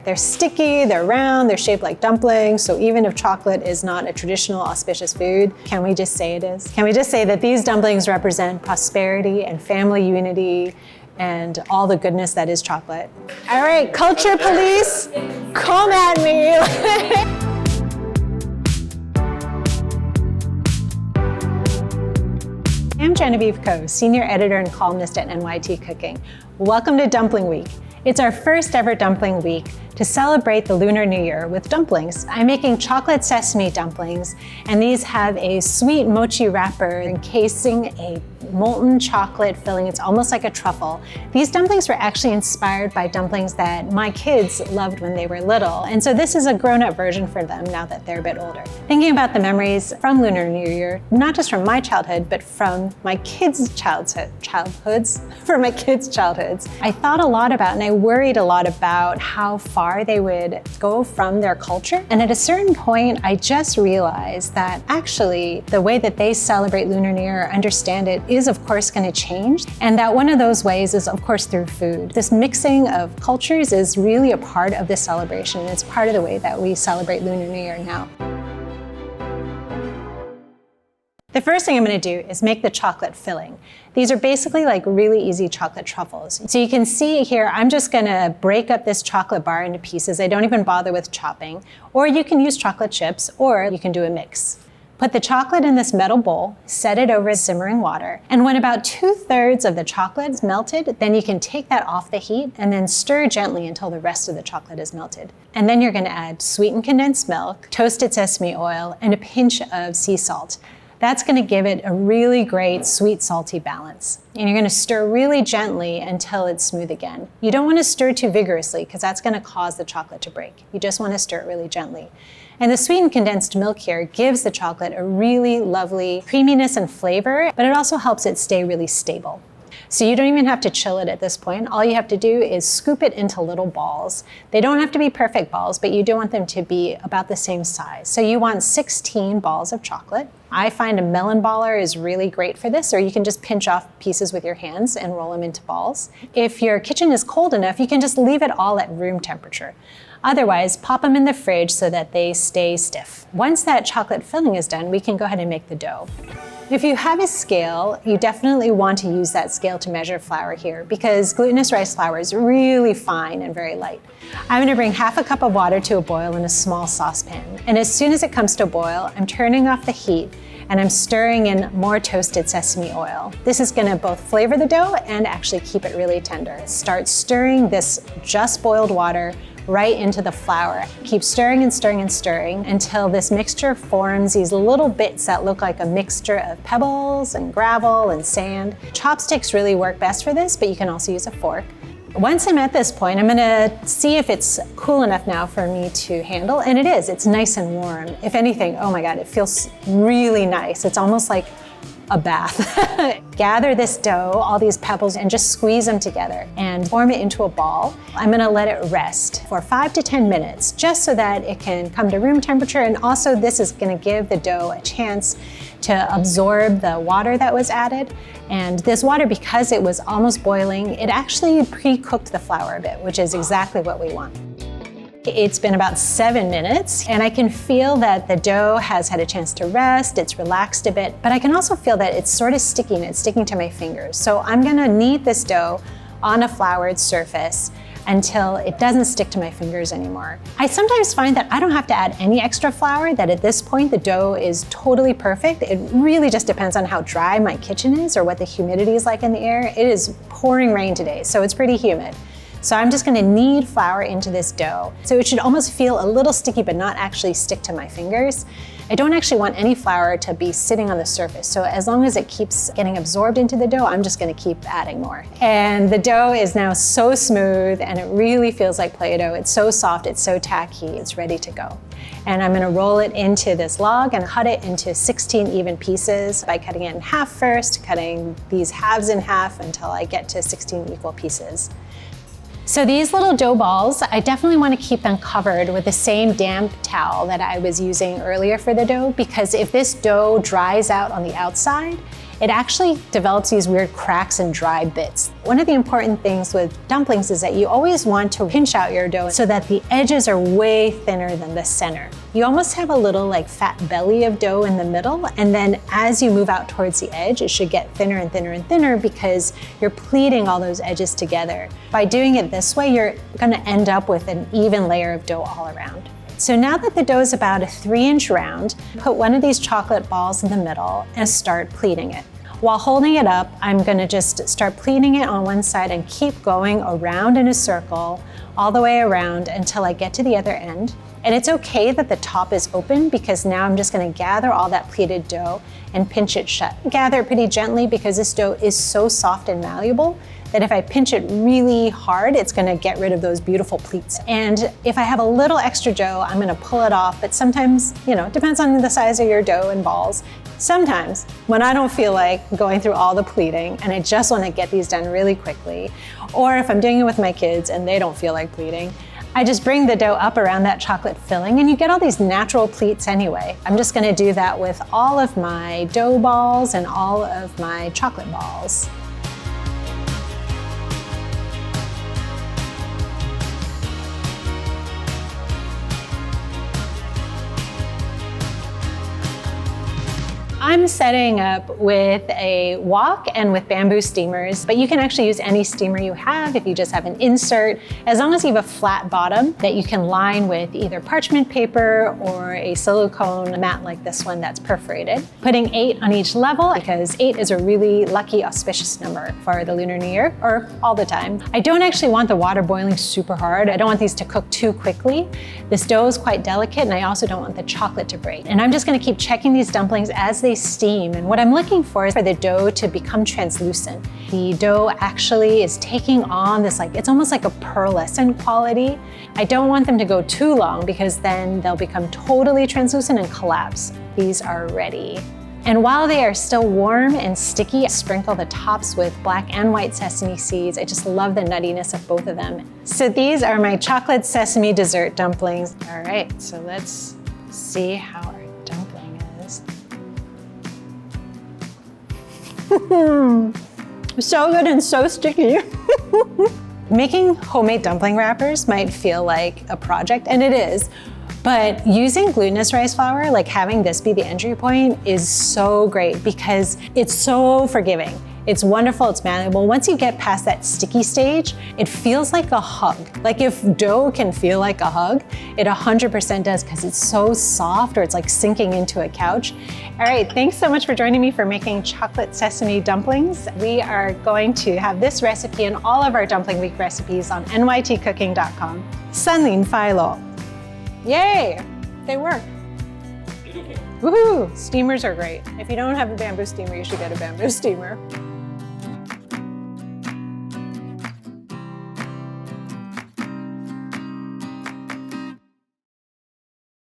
They're sticky, they're round, they're shaped like dumplings, so even if chocolate is not a traditional auspicious food, can we just say it is? Can we just say that these dumplings represent prosperity and family unity and all the goodness that is chocolate? All right, culture police, come at me. I'm Genevieve Ko, Senior Editor and Columnist at NYT Cooking. Welcome to Dumpling Week. It's our first ever Dumpling Week to celebrate the Lunar New Year with dumplings. I'm making chocolate sesame dumplings, and these have a sweet mochi wrapper encasing a molten chocolate filling. It's almost like a truffle. These dumplings were actually inspired by dumplings that my kids loved when they were little, and so this is a grown-up version for them now that they're a bit older. Thinking about the memories from Lunar New Year, not just from my childhood, but from my kids' childhoods, I thought a lot about and I worried a lot about how far they would go from their culture. And at a certain point, I just realized that actually the way that they celebrate Lunar New Year, understand it, is of course going to change. And that one of those ways is of course through food. This mixing of cultures is really a part of this celebration. It's part of the way that we celebrate Lunar New Year now. The first thing I'm going to do is make the chocolate filling. These are basically like really easy chocolate truffles. So you can see here, I'm just going to break up this chocolate bar into pieces. I don't even bother with chopping. Or you can use chocolate chips, or you can do a mix. Put the chocolate in this metal bowl, set it over simmering water, and when about 2/3 of the chocolate is melted, then you can take that off the heat and then stir gently until the rest of the chocolate is melted. And then you're going to add sweetened condensed milk, toasted sesame oil, and a pinch of sea salt. That's going to give it a really great sweet salty balance. And you're going to stir really gently until it's smooth again. You don't want to stir too vigorously because that's going to cause the chocolate to break. You just want to stir it really gently. And the sweetened condensed milk here gives the chocolate a really lovely creaminess and flavor, but it also helps it stay really stable. So you don't even have to chill it at this point. All you have to do is scoop it into little balls. They don't have to be perfect balls, but you do want them to be about the same size. So you want 16 balls of chocolate. I find a melon baller is really great for this, or you can just pinch off pieces with your hands and roll them into balls. If your kitchen is cold enough, you can just leave it all at room temperature. Otherwise, pop them in the fridge so that they stay stiff. Once that chocolate filling is done, we can go ahead and make the dough. If you have a scale, you definitely want to use that scale to measure flour here because glutinous rice flour is really fine and very light. I'm going to bring 1/2 cup of water to a boil in a small saucepan. And as soon as it comes to a boil, I'm turning off the heat and I'm stirring in more toasted sesame oil. This is going to both flavor the dough and actually keep it really tender. Start stirring this just boiled water right into the flour. Keep stirring and stirring and stirring until this mixture forms these little bits that look like a mixture of pebbles and gravel and sand. Chopsticks really work best for this, but you can also use a fork. Once I'm at this point, I'm gonna see if it's cool enough now for me to handle, and it is. It's nice and warm. If anything, oh my God, it feels really nice. It's almost like a bath. Gather this dough, all these pebbles, and just squeeze them together and form it into a ball. I'm gonna let it rest for 5 to 10 minutes, just so that it can come to room temperature, and also this is gonna give the dough a chance to absorb the water that was added. And this water, because it was almost boiling, it actually pre-cooked the flour a bit, which is exactly what we want. It's been about 7 minutes, and I can feel that the dough has had a chance to rest, it's relaxed a bit, but I can also feel that it's sort of sticky and it's sticking to my fingers. So I'm gonna knead this dough on a floured surface until it doesn't stick to my fingers anymore. I sometimes find that I don't have to add any extra flour, that at this point the dough is totally perfect. It really just depends on how dry my kitchen is or what the humidity is like in the air. It is pouring rain today, so it's pretty humid. So I'm just gonna knead flour into this dough. So it should almost feel a little sticky but not actually stick to my fingers. I don't actually want any flour to be sitting on the surface. So as long as it keeps getting absorbed into the dough, I'm just gonna keep adding more. And the dough is now so smooth and it really feels like Play-Doh. It's so soft, it's so tacky, it's ready to go. And I'm gonna roll it into this log and cut it into 16 even pieces by cutting it in half first, cutting these halves in half until I get to 16 equal pieces. So these little dough balls, I definitely want to keep them covered with the same damp towel that I was using earlier for the dough, because if this dough dries out on the outside, it actually develops these weird cracks and dry bits. One of the important things with dumplings is that you always want to pinch out your dough so that the edges are way thinner than the center. You almost have a little like fat belly of dough in the middle, and then as you move out towards the edge, it should get thinner and thinner and thinner because you're pleating all those edges together. By doing it this way, you're gonna end up with an even layer of dough all around. So now that the dough is about a 3-inch round, put one of these chocolate balls in the middle and start pleating it. While holding it up, I'm gonna just start pleating it on one side and keep going around in a circle, all the way around until I get to the other end. And it's okay that the top is open because now I'm just gonna gather all that pleated dough and pinch it shut. Gather it pretty gently because this dough is so soft and malleable that if I pinch it really hard, it's gonna get rid of those beautiful pleats. And if I have a little extra dough, I'm gonna pull it off, but sometimes, it depends on the size of your dough and balls. Sometimes, when I don't feel like going through all the pleating and I just wanna get these done really quickly, or if I'm doing it with my kids and they don't feel like pleating, I just bring the dough up around that chocolate filling and you get all these natural pleats anyway. I'm just gonna do that with all of my dough balls and all of my chocolate balls. I'm setting up with a wok and with bamboo steamers, but you can actually use any steamer you have if you just have an insert, as long as you have a flat bottom that you can line with either parchment paper or a silicone mat like this one that's perforated. Putting 8 on each level because 8 is a really lucky, auspicious number for the Lunar New Year, or all the time. I don't actually want the water boiling super hard. I don't want these to cook too quickly. This dough is quite delicate and I also don't want the chocolate to break. And I'm just gonna keep checking these dumplings as they steam. And what I'm looking for is for the dough to become translucent. The dough actually is taking on this, it's almost like a pearlescent quality. I don't want them to go too long because then they'll become totally translucent and collapse. These are ready. And while they are still warm and sticky, I sprinkle the tops with black and white sesame seeds. I just love the nuttiness of both of them. So these are my chocolate sesame dessert dumplings. All right, so let's see how our dumpling is. So good and so sticky. Making homemade dumpling wrappers might feel like a project, and it is, but using glutinous rice flour, like having this be the entry point, is so great because it's so forgiving. It's wonderful, it's malleable. Once you get past that sticky stage, it feels like a hug. Like if dough can feel like a hug, it 100% does because it's so soft, or it's like sinking into a couch. All right, thanks so much for joining me for making chocolate sesame dumplings. We are going to have this recipe and all of our Dumpling Week recipes on nytcooking.com. Sunlin Philo. Yay, they work. Woohoo! Steamers are great. If you don't have a bamboo steamer, you should get a bamboo steamer.